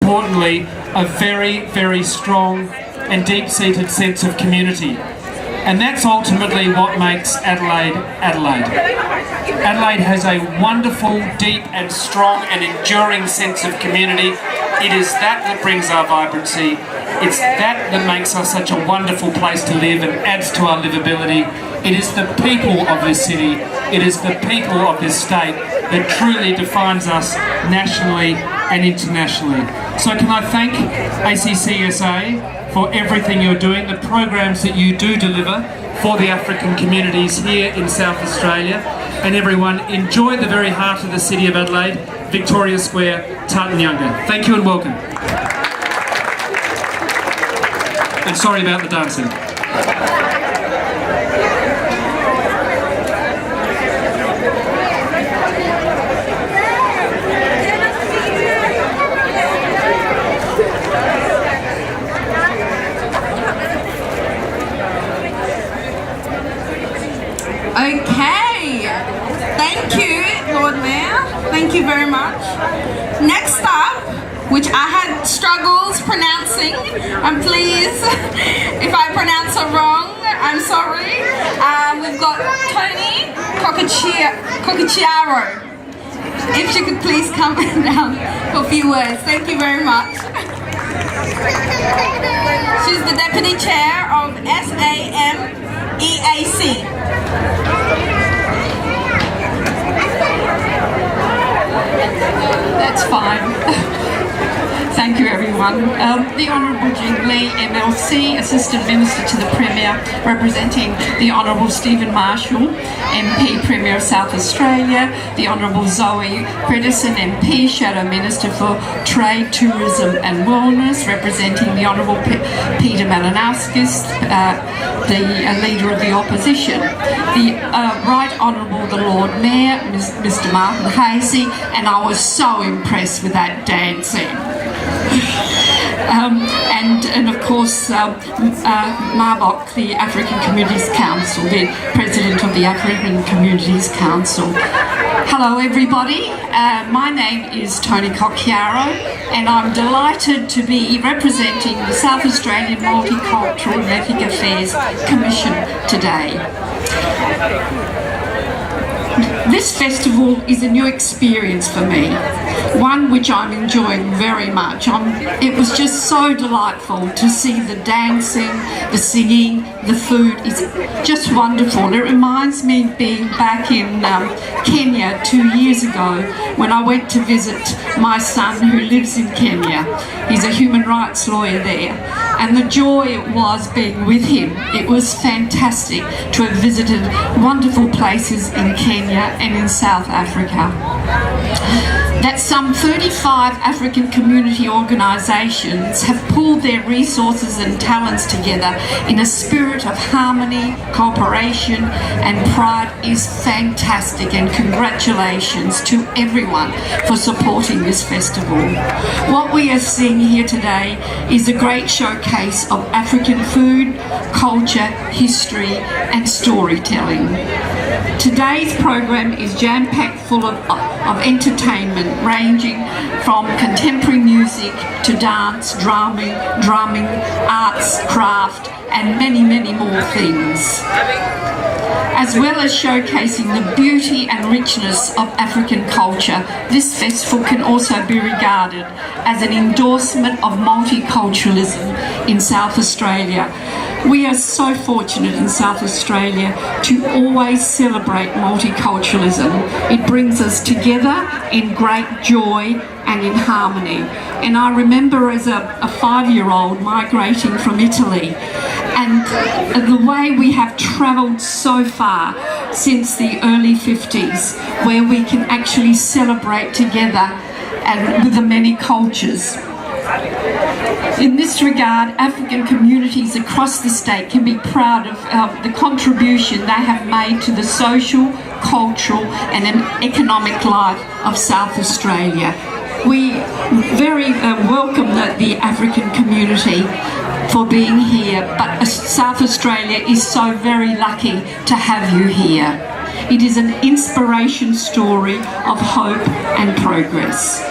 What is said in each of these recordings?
importantly, a very, very strong and deep-seated sense of community. And that's ultimately what makes Adelaide, Adelaide. Adelaide has a wonderful, deep and strong and enduring sense of community. It is that brings our vibrancy. It's that makes us such a wonderful place to live and adds to our livability. It is the people of this city, it is the people of this state that truly defines us nationally and internationally. So can I thank ACCSA for everything you're doing, the programs that you do deliver for the African communities here in South Australia. And everyone, enjoy the very heart of the city of Adelaide, Victoria Square, Tartanyunga. Thank you and welcome. And sorry about the dancing. Okay, thank you, Lord Mayor. Thank you very much. Next up, which I had struggles pronouncing, and please, if I pronounce it wrong, I'm sorry. We've got Toni Cocchiaro. If she could please come down for a few words. Thank you very much. She's the Deputy Chair of SAMEAC. That's fine. Thank you, everyone. The Honourable Jean Lee, MLC, Assistant Minister to the Premier, representing the Honourable Stephen Marshall, MP, Premier of South Australia, the Honourable Zoe Bredesen, MP, Shadow Minister for Trade, Tourism and Wellness, representing the Honourable Peter Malinowskis, the Leader of the Opposition, the Right Honourable the Lord Mayor, Mr Martin Haese, and I was so impressed with that dancing. And of course Marbok, the African Communities Council, the President of the African Communities Council. Hello everybody, my name is Toni Cocchiaro and I'm delighted to be representing the South Australian Multicultural and Ethnic Affairs Commission today. This festival is a new experience for me, one which I'm enjoying very much. It was just so delightful to see the dancing, the singing, the food. It's just wonderful. It reminds me of being back in Kenya 2 years ago when I went to visit my son who lives in Kenya. He's a human rights lawyer there. And the joy it was being with him. It was fantastic to have visited wonderful places in Kenya and in South Africa. That some 35 African community organisations have pooled their resources and talents together in a spirit of harmony, cooperation and pride is fantastic, and congratulations to everyone for supporting this festival. What we are seeing here today is a great showcase of African food, culture, history and storytelling. Today's program is jam-packed full of entertainment ranging from contemporary music to dance, drumming, arts, craft and many, many more things. As well as showcasing the beauty and richness of African culture, this festival can also be regarded as an endorsement of multiculturalism in South Australia. We are so fortunate in South Australia to always celebrate multiculturalism. It brings us together in great joy and in harmony. And I remember as a 5-year-old migrating from Italy, and the way we have travelled so far since the early 50s, where we can actually celebrate together and with the many cultures. In this regard, African communities across the state can be proud of the contribution they have made to the social, cultural and economic life of South Australia. We very welcome the African community for being here, but South Australia is so very lucky to have you here. It is an inspiration story of hope and progress.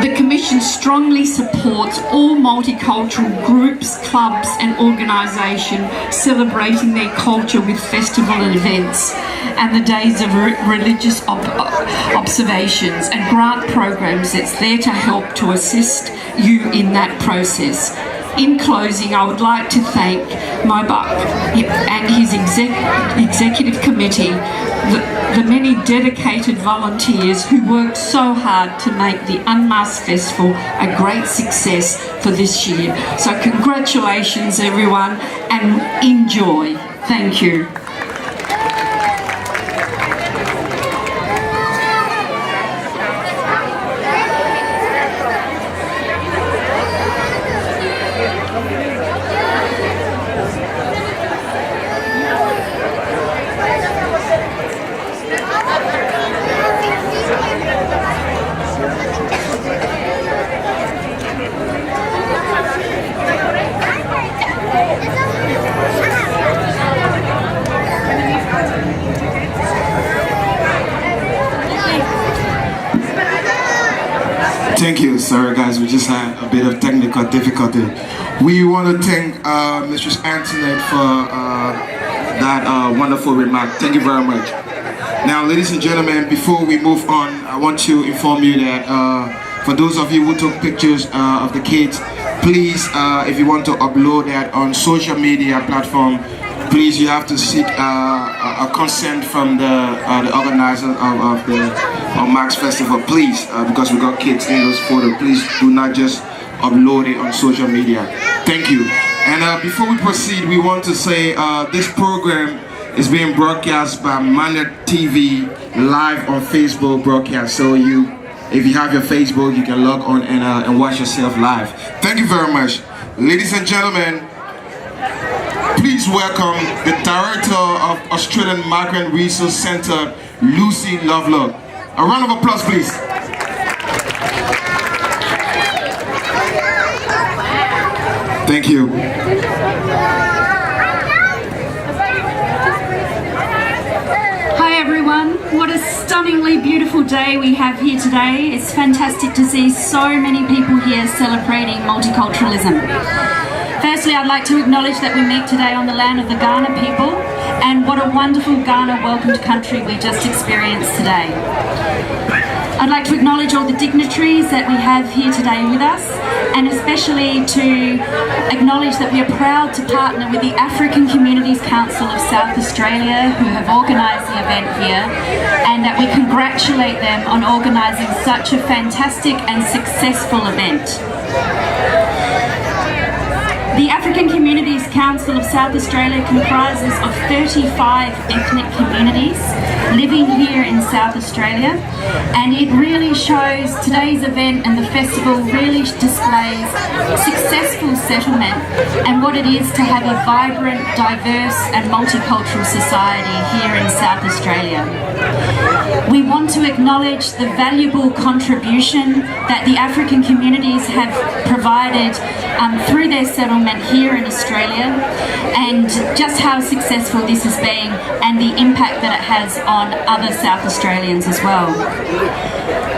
The Commission strongly supports all multicultural groups, clubs and organisations celebrating their culture with festival and events and the days of religious observations and grant programs that's there to help to assist you in that process. In closing, I would like to thank Mobuk and his executive committee, the many dedicated volunteers who worked so hard to make the Unmasked Festival a great success for this year. So congratulations everyone and enjoy. Thank you. Thank you. Sorry guys, we just had a bit of technical difficulty. We want to thank Mistress Antoinette for that wonderful remark. Thank you very much. Now ladies and gentlemen, before we move on, I want to inform you that for those of you who took pictures of the kids, please if you want to upload that on social media platform, please you have to seek a consent from the organizer of the Max Festival, please, because we got kids in those photos. Please do not just upload it on social media. Thank you. And before we proceed, we want to say this program is being broadcast by Mandat TV live on Facebook broadcast. So if you have your Facebook, you can log on and watch yourself live. Thank you very much. Ladies and gentlemen, please welcome the Director of Australian Migrant Resource Centre, Lucy Lovelock. A round of applause, please. Thank you. Hi everyone, what a stunningly beautiful day we have here today. It's fantastic to see so many people here celebrating multiculturalism. Firstly, I'd like to acknowledge that we meet today on the land of the Kaurna people, and what a wonderful Kaurna welcomed country we just experienced today. I'd like to acknowledge all the dignitaries that we have here today with us, and especially to acknowledge that we are proud to partner with the African Communities Council of South Australia, who have organised the event here, and that we congratulate them on organising such a fantastic and successful event. The African Communities Council of South Australia comprises of 35 ethnic communities living here in South Australia, and it really shows, today's event and the festival really displays successful settlement and what it is to have a vibrant, diverse and multicultural society here in South Australia. We want to acknowledge the valuable contribution that the African communities have provided through their settlement here in Australia, and just how successful this has been and the impact that it has on other South Australians as well.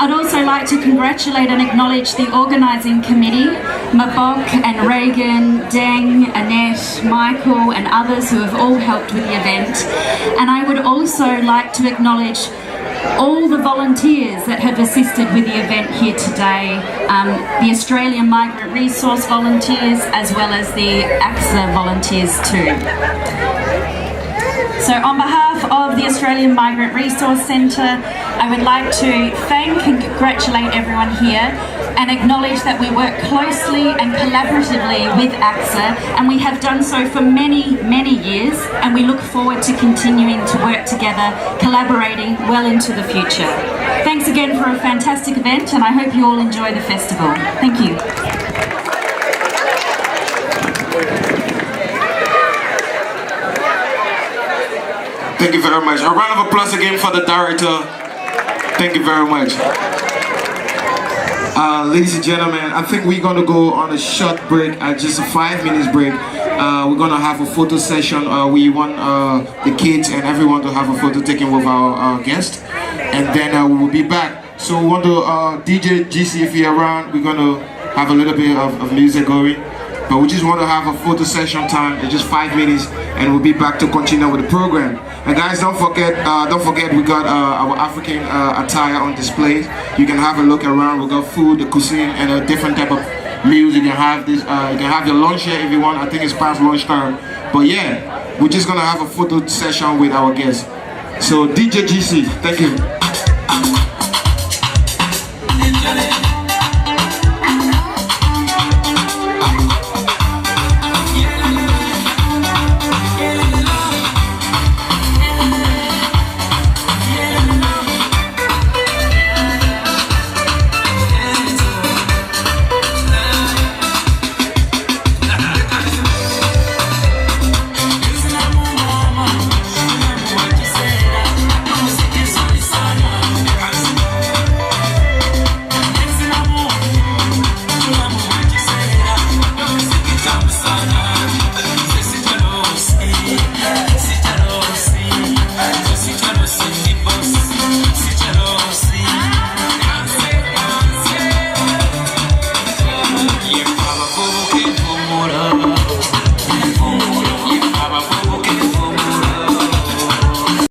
I'd also like to congratulate and acknowledge the organising committee, Mabok and Reagan, Deng, Annette, Michael and others who have all helped with the event. And I would also like to acknowledge all the volunteers that have assisted with the event here today, the Australian Migrant Resource volunteers as well as the AXA volunteers too. So on behalf of the Australian Migrant Resource Centre, I would like to thank and congratulate everyone here and acknowledge that we work closely and collaboratively with AXA, and we have done so for many, many years, and we look forward to continuing to work together, collaborating well into the future. Thanks again for a fantastic event, and I hope you all enjoy the festival. Thank you. Thank you very much. A round of applause again for the director. Thank you very much. Ladies and gentlemen, I think we're going to go on a short break, just a 5 minutes break. We're going to have a photo session. We want the kids and everyone to have a photo taken with our guest. And then we will be back So we want to, DJ GC, if you're around, we're going to have a little bit of music going. But we just want to have a photo session time. It's just 5 minutes, and we'll be back to continue with the program. And guys, don't forget we got our African attire on display. You can have a look around. We got food, the cuisine, and a different type of meals. You can have this. You can have your lunch here if you want. I think it's past lunchtime. But yeah, we're just gonna have a photo session with our guests. So DJ GC, thank you.